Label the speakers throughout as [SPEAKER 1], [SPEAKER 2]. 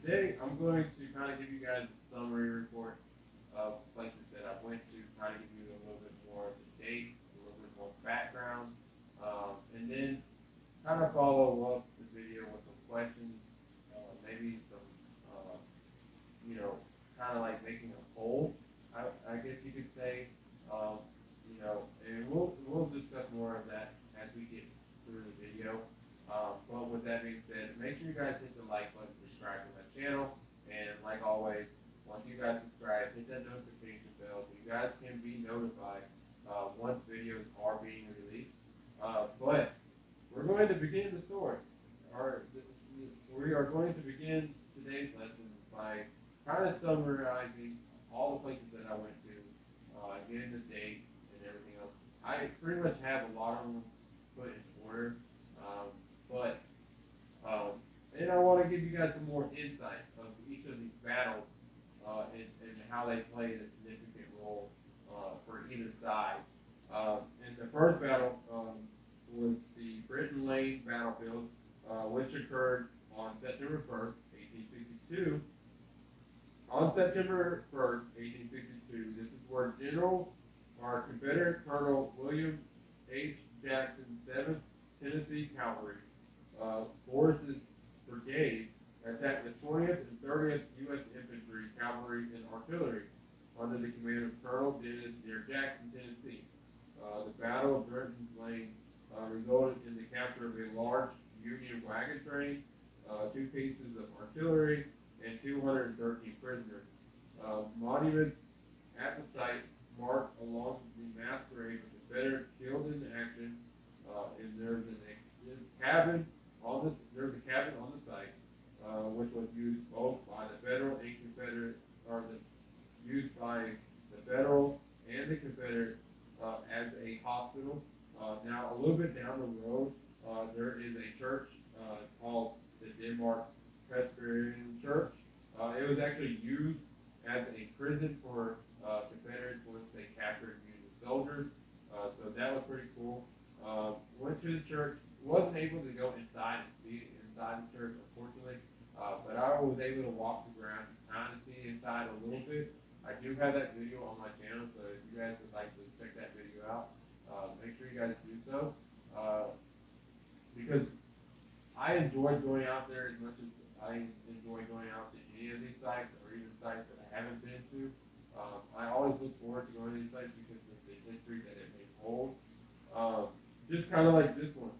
[SPEAKER 1] today I'm going to kind of give you guys a summary report of places that I went to, kind of give you a little bit more of the dates, a little bit more background, and then kind of follow up the video with some questions, maybe some, uh, you know, kind of like making a poll, I guess you could say, um, and we'll discuss more of that as we get through the video. But with that being said, make sure you guys hit the like button, subscribe to my channel, and like always, once you guys subscribe, hit that notification bell so you guys can be notified once videos are being released. But we're going to begin the story. We are going to begin today's lesson by kind of summarizing all the places that I went to, getting the dates and everything else. I pretty much have a lot of them put in order, um, but and I want to give you guys some more insight of each of these battles and how they played a significant role for either side. And the first battle was the Britton Lane battlefield, which occurred on September 1st, 1862. On September 1st, 1862, this is where Confederate Colonel William H. Jackson, 7th Tennessee Cavalry, Forrest's brigade, attacked the 20th and 30th U.S. Infantry, Cavalry, and Artillery under the command of Colonel Dennis near Jackson, Tennessee. The Battle of Britton Lane resulted in the capture of a large Union wagon train, two pieces of artillery, and 213 prisoners. Monuments at the site mark along the mass grave of Confederates killed in action, and there's a cabin on the site, which was used both by the Federal and Confederate, used by the Federal and the Confederate as a hospital. Now, a little bit down the road, there is a church called the Denmark Presbyterian Church. It was actually used as a prison for Confederates once they captured Union soldiers. So that was pretty cool. Went to the church, wasn't able to go inside and see inside the church, unfortunately, but I was able to walk the ground and kind of see inside a little bit. I do have that video on my channel, so if you guys would like to check that video out, make sure you guys do so. Because I enjoy going out there as much as I enjoy going out to any of these sites or even sites that I haven't been to. I always look forward to going to these sites because of the history that it may hold. Just kind of like this one,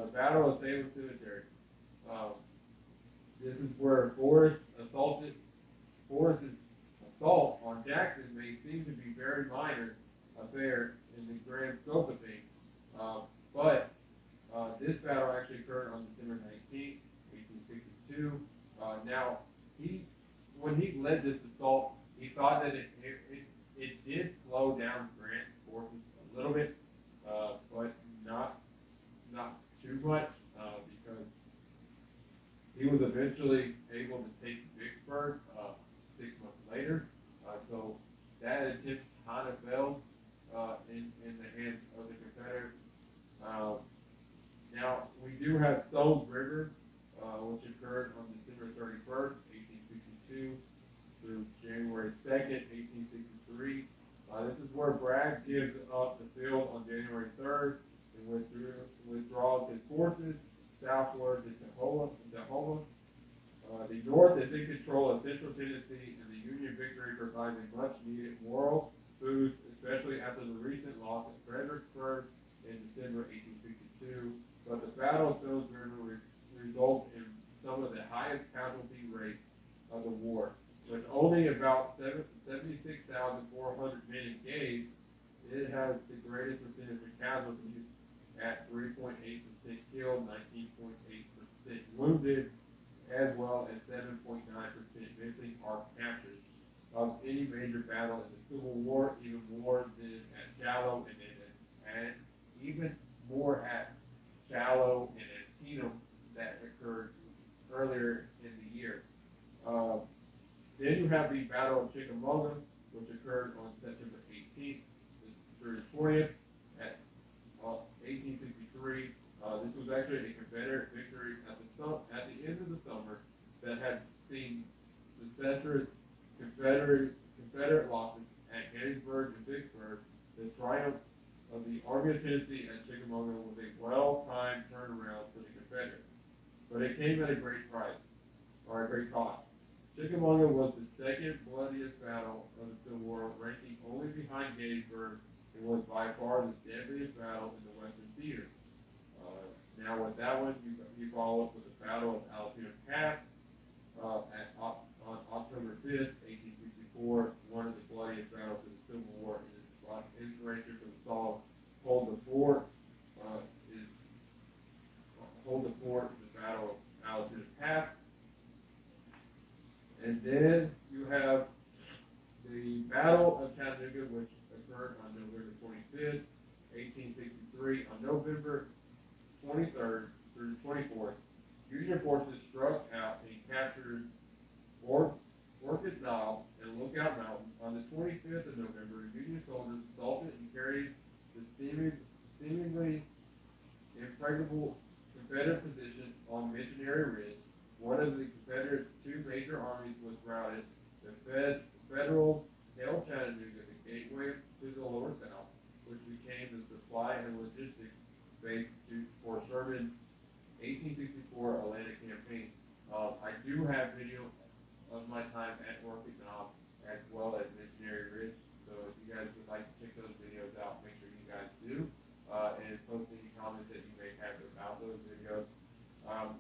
[SPEAKER 1] the Battle of Salem Cemetery. Um, this is where Forrest's assault on Jackson may seem to be very minor affair in the grand scope of things, but this battle actually occurred on December 19th, 1862. Now, when he led this assault, he thought that it did slow down Grant's forces a little bit, but not too much, because he was eventually able to take Vicksburg 6 months later. So that attempt kind of fell in the hands of the Confederates. Um, Now, we do have Stone's River, which occurred on December 31st, 1862 through January 2nd, 1863. This is where Bragg gives up the field on January 3rd and withdraws his forces southward to Tahoma. The North is in control of central Tennessee, and the Union victory provides a much-needed moral boost, especially after the recent loss at Fredericksburg in December 1862. But the Battle of Stones River results in some of the highest casualty rates of the war. With only about 76,400 men engaged, it has the greatest percentage of casualties at 3.8% killed, 19.8% wounded, as well as 7.9% missing or captured of any major battle in the Civil War, even more than at Shiloh and even more at Shiloh and Antietam that occurred earlier in the year. Uh, then you have the Battle of Chickamauga, which occurred on September 18th through the 20th at 1863. This was actually a Confederate victory at the end of the summer that had seen disastrous Confederate losses at Gettysburg and Vicksburg, the triumph of the Army of Tennessee at Chickamauga was a well-timed turnaround for the Confederates. But it came at a great price, or a great cost. Chickamauga was the second bloodiest battle of the Civil War, ranking only behind Gettysburg, and was by far the deadliest battle in the Western theater. Now with that one, you follow up with the Battle of Alatoona Pass on October 5th, 1864, one of the bloodiest battles of the Civil War, and is inspiration for the song "Hold the Fort." Is "Hold the Fort" is the Battle of Alatoona Pass, and then you have the Battle of Chattanooga, which occurred on November 25th, 1863. On November 23rd through the 24th, Union forces struck out and captured Orchid Knob and Lookout Mountain. On the 25th of November, Union soldiers assaulted and carried the seemingly impregnable Confederate position on Missionary Ridge. One of the Confederates' two major armies was routed. The Federals held Chattanooga, the gateway to the lower South, which became the supply and logistics base for Sherman's 1864 Atlantic campaign. I do have video of my time at Orchid Knob as well as Missionary Ridge, so if you guys would like to check those videos out, make sure you guys do, and post any comments that you may have about those videos.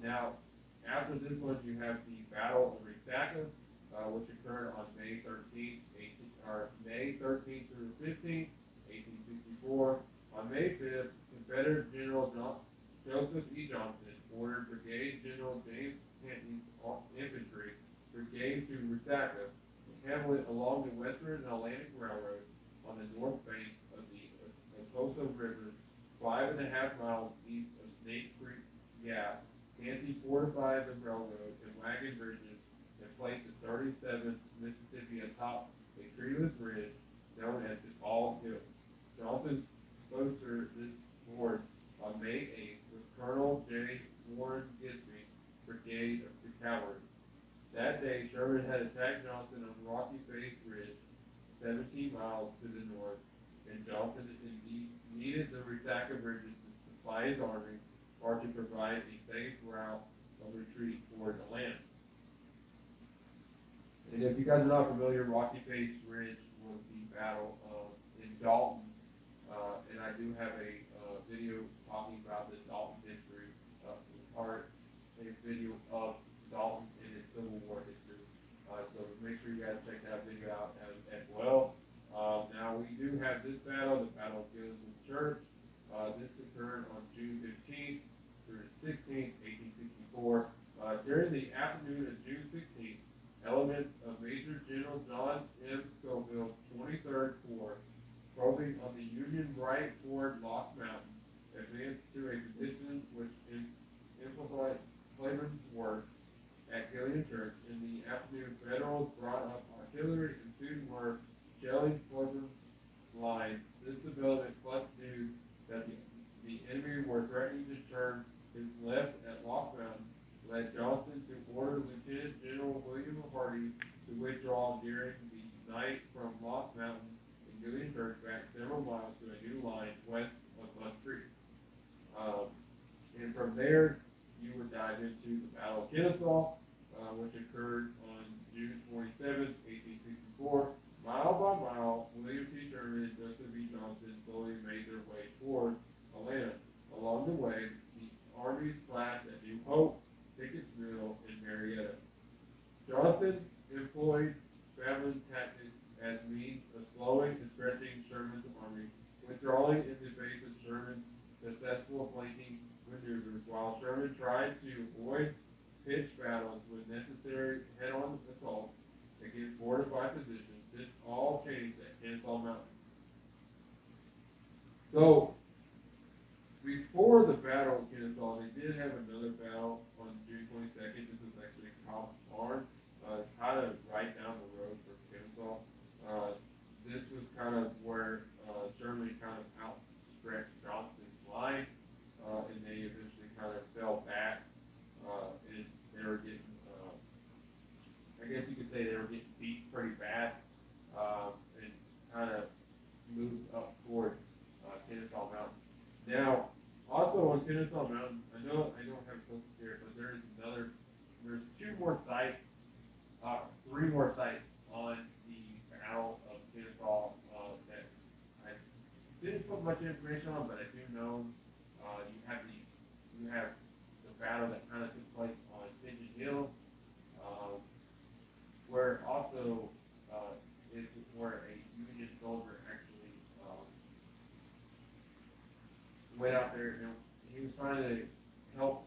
[SPEAKER 1] Now, after this one, you have the Battle of Resaca, which occurred on May 13th, May 13th through the 15th, 1864. On May 5th, Confederate General Joseph E. Johnston ordered Brigadier General James Canton's infantry brigade to Resaca, a hamlet along the Western and Atlantic Railroad on the north bank of the Ocosa River, 5.5 miles east of Snake Creek Gap. Yancey fortified the railroad and wagon bridges and placed the 37th Mississippi atop a treeless ridge known as the Bald Hill. Johnson closer this forward on May 8th with Colonel J. Warren Gisby, Brigade of the Cavalry. That day, Sherman had attacked Johnson on Rocky Face Ridge, 17 miles to the north, and Johnson needed the Resaca bridges to supply his army or to provide a safe route of retreat toward the land. And if you guys are not familiar, Rocky Face Ridge was the battle in Dalton, and I do have a video talking about the Dalton history, or a video of Dalton and its Civil War history. So make sure you guys check that video out as well. Now we do have this battle, the Battle of Gillis's Church. This occurred on June 15th through the 16th, 1864. During the afternoon of June 16th, elements of Major General John M. Schofield's 23rd Corps, probing on the Union right toward Lost Mountain, advanced to a position which amplified Cleveland's work at Gillian Church. In the afternoon, Federals brought up artillery and soon were shelling Cleveland's lines. This development plus news that the enemy were threatening to turn his left at Lost Mountain led Johnson to order Lieutenant General William Hardy to withdraw during the night from Lost Mountain and Gillian Church back several miles to a new line west of Buck Creek. And from there, you would dive into the Battle of Kennesaw, which occurred on June 27th, 1864. Mile by mile, William T. Sherman and Joseph E. Johnston slowly made their way toward Atlanta. Along the way, the armies clashed at New Hope, Pickett's Mill, and Marietta. Johnson employed battling tactics as means of slowing and stretching Sherman's army, withdrawing in the face of Sherman's successful flanking maneuvers, while Sherman tried to avoid pitched battles with necessary head-on assaults against fortified positions. This all changed at Kennesaw Mountain. So, before the Battle of Kennesaw, they did have another battle on June 22nd. This was actually Cobb's Barn, kind of right down the road from Kennesaw. This was kind of where Sherman kind of outstretched Johnston's line, and they eventually kind of fell back, and they were getting beat pretty fast, and kind of moved up toward Kennesaw Mountain. Now, also on Kennesaw Mountain, I don't have focus here, but there's two more sites, three more sites on the Battle of Kennesaw that I didn't put much information on, but I do know you have the battle that kind of took place on Pigeon Hill, um, where also is where a Union soldier actually went out there and he was trying to help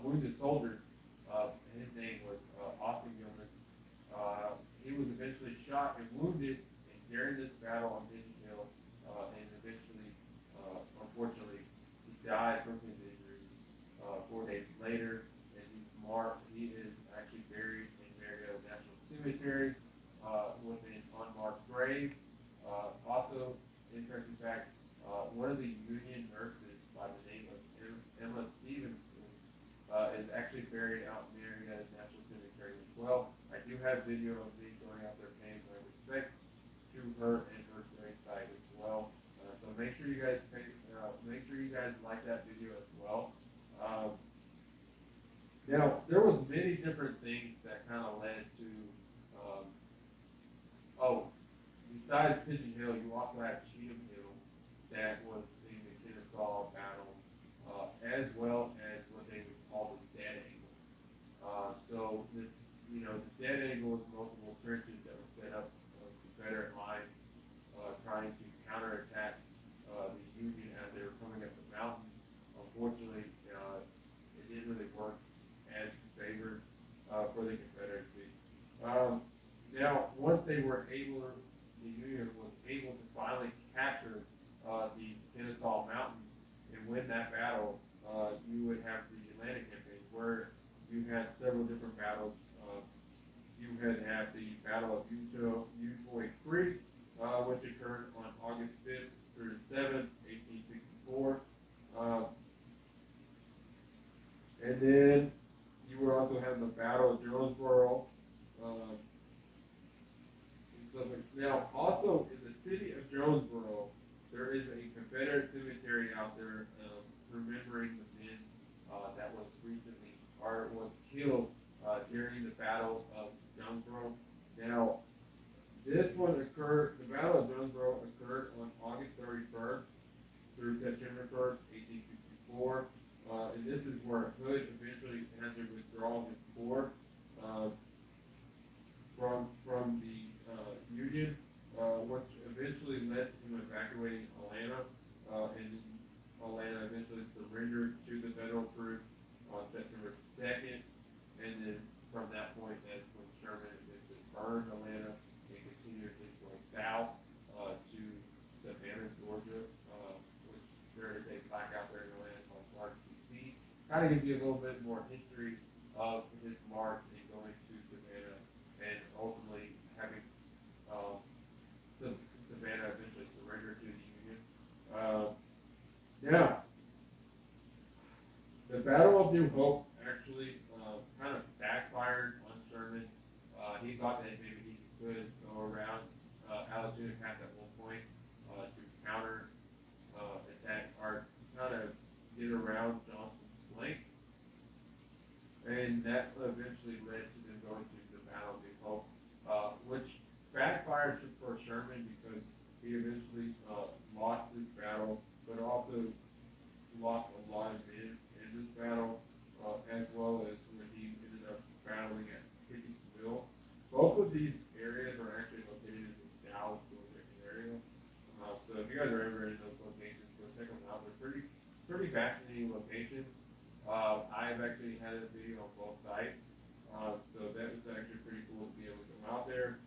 [SPEAKER 1] wounded soldiers. His name was Austin Gilman. He was eventually shot and wounded during this battle on Pigeon Hill, and eventually, unfortunately, he died from his injuries 4 days later. And he is actually buried in Marietta National Cemetery with an unmarked grave. Also, interesting fact, one of the Union nurses by the name of Emma Stevenson is actually buried out in Marietta National Cemetery as well. I do have video of me going out there paying my respects to her and her grave site as well. So make sure you guys like that video as well. Now there was many different things that kind of led to. Um, oh, besides Pigeon Hill, you also have Cheatham Hill that was in the Kennesaw battle, as well as what they would call the dead angle. So this, the dead angle is multiple trenches that were set up Confederate lines, trying to counterattack the Union as they were coming up the mountain. Unfortunately, it didn't really work as favored for the Confederacy. Now, once the Union was able to finally capture the Kennesaw Mountain and win that battle, you would have the Atlantic Campaign, where you had several different battles. You had the Battle of Utoy Creek, which occurred on August 5th through 7th, 1864. And then you would also have the Battle of Jonesboro. Now, also in the city of Jonesboro, there is a Confederate cemetery out there remembering the men that was killed during the Battle of Jonesboro. Now, the Battle of Jonesboro occurred on August 31st through September 1st, 1864. And this is where Hood eventually had to withdraw his corps from the Union, which eventually led to him evacuating Atlanta, and Atlanta eventually surrendered to the federal troops on September 2nd, and then from that point, that's when Sherman eventually burned Atlanta and continued his way south to Savannah, Georgia, which there is a plaque out there in Atlanta called March DC. Kind of gives you a little bit more history of his march and going to Savannah and ultimately having Savannah eventually surrender to the Union. Now, the Battle of New Hope actually kind of backfired on Sherman. He thought that maybe he could go around Alexander Pass at one point to counter attack or kind of get around Johnston's flank, and that eventually led to them going to the Battle of New Hope, which backfired for Sherman because he eventually lost this battle, but also lost a lot of men in this battle, as well as when he ended up battling at Pickett's Mill. Both of these areas are actually located in the Dallas, Georgia area. So if you guys are ever in those locations, go check them out. They're pretty fascinating locations. I've actually had a video on both sites, so that was actually pretty cool to be able to come out there.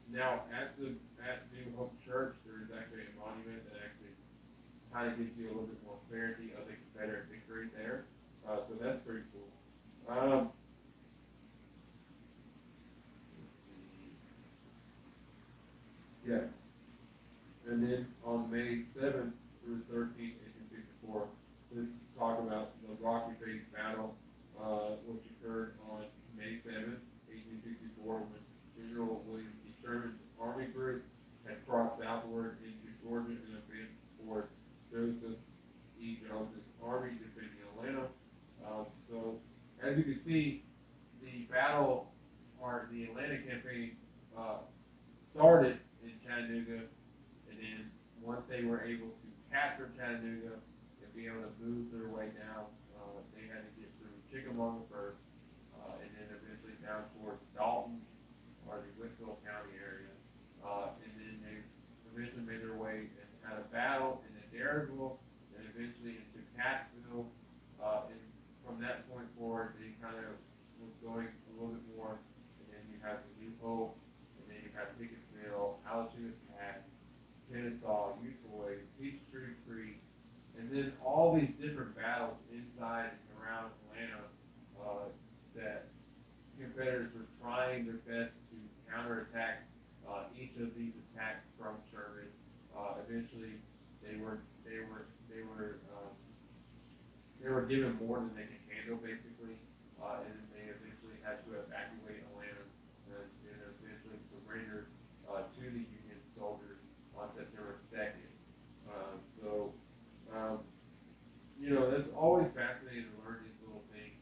[SPEAKER 1] Now, at New Hope Church, there is actually a monument that actually kind of gives you a little bit more clarity of the Confederate victory there. So that's pretty cool. Yeah. And then on May 7th through 13th, 1864, let's talk about the Rocky Face Battle, which occurred on May 7th, 1864, when General William T. Sherman's Army Group had crossed southward into Georgia and advanced toward Joseph E. Jones's Army defending Atlanta. So, as you can see, the battle or the Atlanta campaign started in Chattanooga, and then once they were able to capture Chattanooga and be able to move their way down, they had to get through Chickamauga first, and then eventually down towards Dalton or the Wickville County area, and then they eventually made their way and had a battle in Adairsville, and eventually into Catsville, and from that point forward, they kind of was going a little bit more, and then you have the New Hope, and then you have Pickettsville, Alachua Pass, Kennesaw, Utoy, Peachtree Creek, and then all these different battles inside and around Atlanta that Confederates were trying their best to counterattack each of these attacks from Sherman. Eventually, they were given more than they could handle, basically, and then they eventually had to evacuate Atlanta and eventually surrender to the Union soldiers on September 2nd. So, that's always fascinating to learn these little things,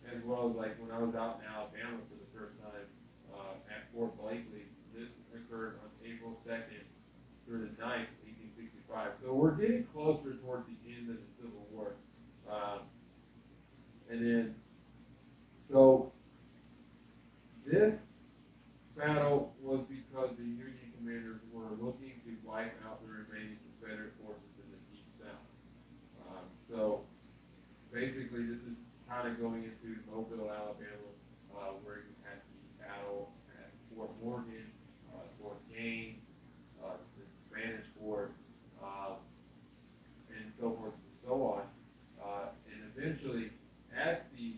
[SPEAKER 1] as well as like when I was out in Alabama for the first time at Fort Blakely. This occurred on April 2nd through the 9th, 1865. So we're getting closer towards the end of the Civil War. And then, so this battle was because the Union commanders were looking to wipe out the remaining Confederate forces in the Deep South. So basically, this is kind of going into Mobile, Alabama, where you had the battle at Fort Morgan, Fort Gaines, the Spanish Fort, and so forth and so on. And eventually, at the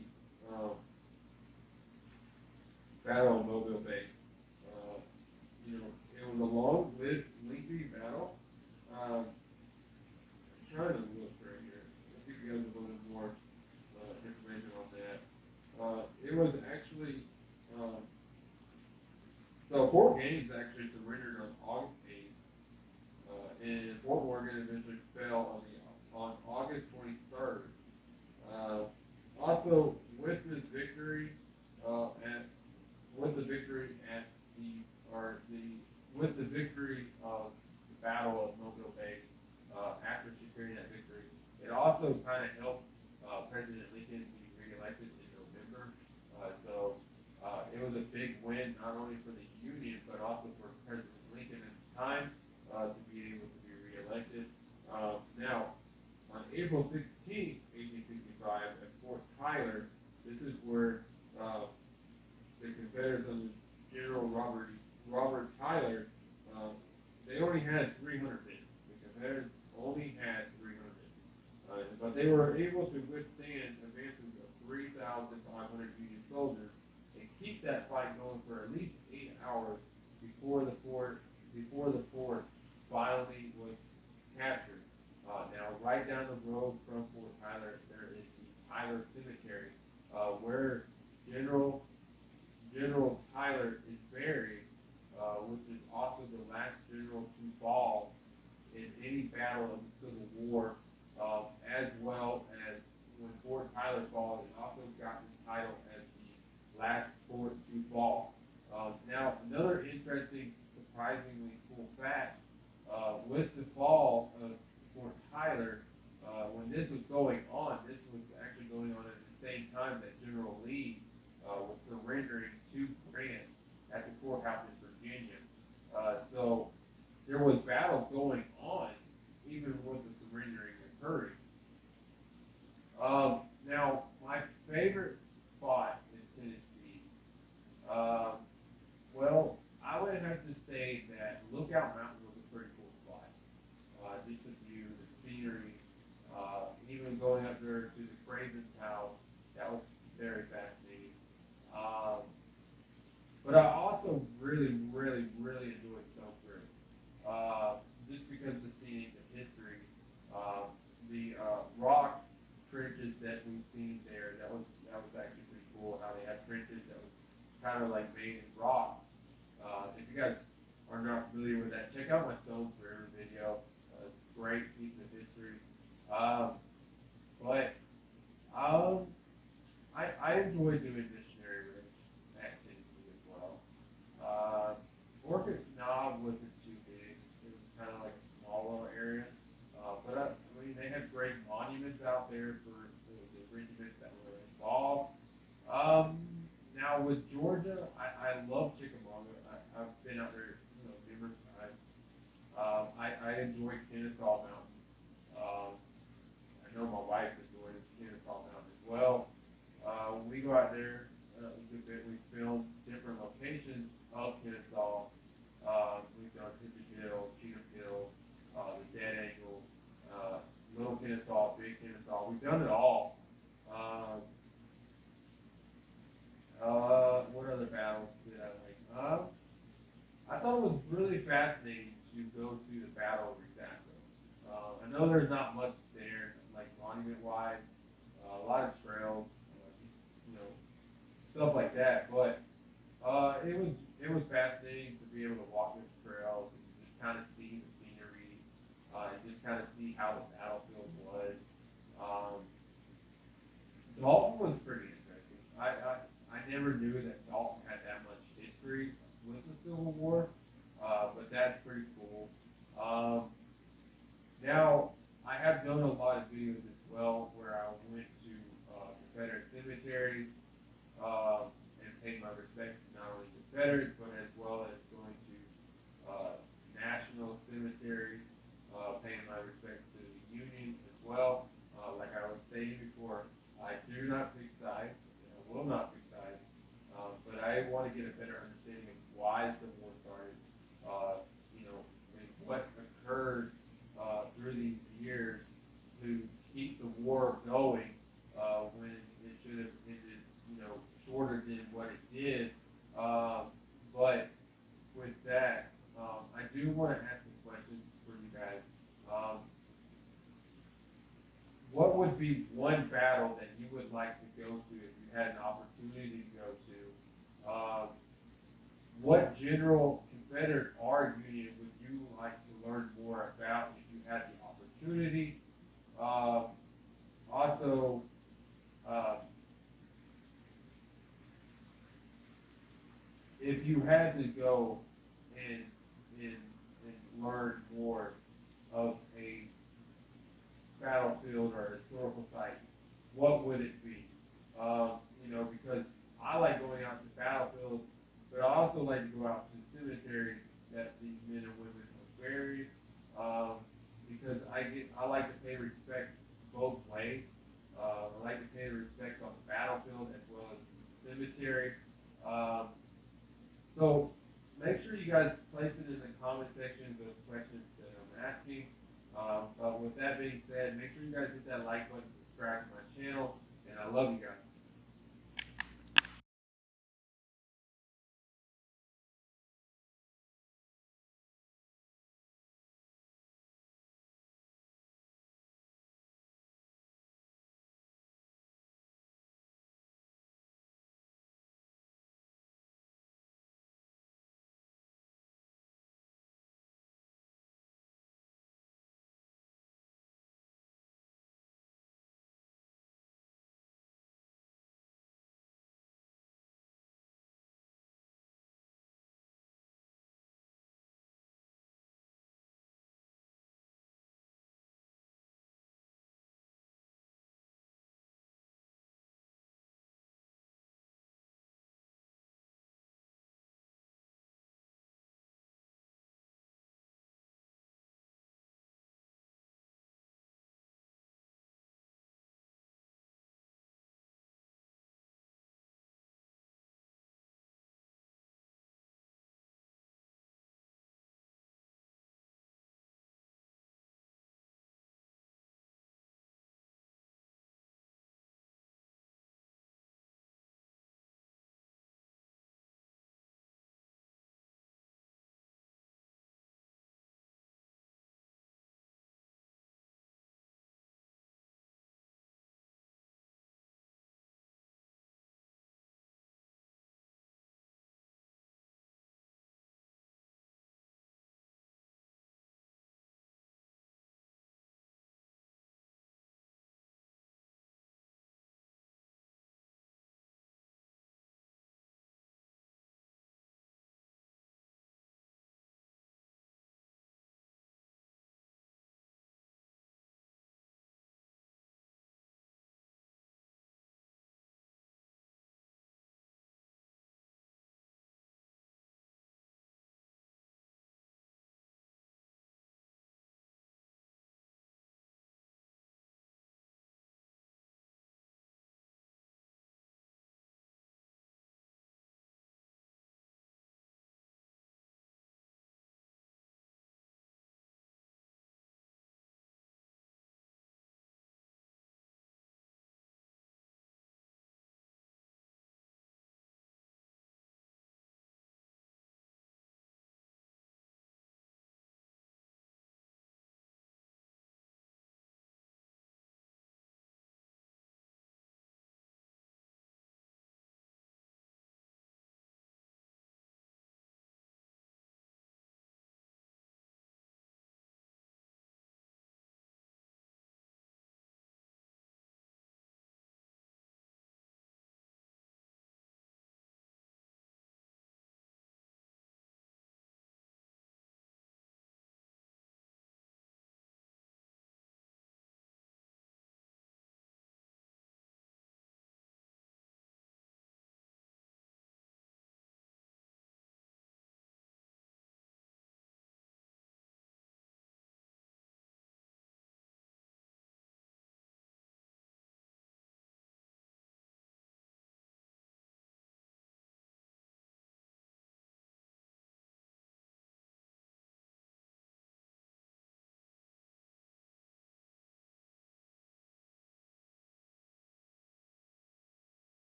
[SPEAKER 1] Battle of Mobile Bay, it was a long-lived, lengthy battle. I'm trying to look right here. I'll give you guys a little bit more information on that. It was actually, so Fort Gaines actually surrendered on August 8th, and Fort Morgan eventually fell on August 23rd. Also, with this victory, with the victory at the or the with the victory of the Battle of Mobile Bay, after securing that victory, it also kind of helped President Lincoln be reelected in November. It was a big win not only for the Union but also for President Lincoln at the time to be able to be reelected. Now, on April 16th, 1865, at Fort Tyler, this is where the Confederates under General Robert Tyler, they only had 300 men. The Confederates only had 300 men. But they were able to withstand advances of 3,500 Union soldiers and keep that fight going for at least 8 hours before the fort finally was captured. Now, right down the road from Fort Tyler, there is the Tyler Cemetery, where General Tyler is buried, which is also the last general to fall in any battle of the Civil War, as well as when Fort Tyler falls, it also got the title as the last fort to fall. Now, another interesting, surprisingly cool fact, with the fall of Fort Tyler, when this was going on, this was actually going on at the same time that General Lee was surrendering to Grant at the courthouse in Virginia. So there was battle going on even with the surrendering occurring. Now, my favorite spot in Tennessee, well, I would have to say that Lookout Mountain was a pretty cool spot. Just the view, the scenery, even going up there to the Craven's house, that was very fascinating. But I also really, really, really enjoyed Selkirk, just because of the scenic, the history, the rock trenches that we've seen there. That was actually pretty cool. How they had trenches that was kind of like made in rock. If you guys are not familiar with that, check out my Stones Forever video. It's a great piece of history. Um, but I enjoy doing missionary rich activity as well. Uh, Orchid Knob wasn't too big. It was kind of like a small little area. But I mean, they had great monuments out there for the regiments that were involved. Now with Georgia, I love Chickamauga. I've been out there, numerous times. I enjoy Kennesaw Mountain. Um, I know my wife enjoys Kennesaw Mountain as well. We go out there a good bit. We film different locations of Kennesaw. We've done Tippy Hill, Cheatham Hill, the Dead Angle, Little Kennesaw, Big Kennesaw. We've done it all. Um, what other battles did I like? I thought it was really fascinating to go to the Battle of Resaca. I know there's not much there, like monument-wise, a lot of trails, you know, stuff like that. But it was fascinating to be able to walk those trails and just kind of see the scenery, and just kind of see how the battlefield was. Um, Dalton was pretty interesting. I never knew that Dalton had that much history with the Civil War, but that's pretty cool. Um, Now, I have done a lot of videos as well where I went to Confederate cemeteries, and paid my respects to not only Confederates, but as well as going to national cemeteries, paying my respects to the Union as well. Like I was saying before, I do not pick sides, and I will not pick sides, but I want to get a better understanding of why the war started, and what occurred through these years to keep the war going when it should have ended, shorter than what it did. But with that, I do want to ask a question for you guys. Um, what would be one battle that you would like to go to if you had an opportunity to go to? What general, Confederate or Union, would you like to learn more about if you had the opportunity? Um, Also, uh, if you had to go and, and, and learn more of a battlefield or a historical site, what would it be? Because I like going out to battlefields, but I also like to go out to cemeteries that these men and women are buried, because I like to pay respect both ways. I like to pay respect on the battlefield as well as the cemetery. Um, so make sure you guys place it in the comment section, those questions that I'm asking. But with that being said, make sure you guys hit that like button, subscribe to my channel, and I love you guys.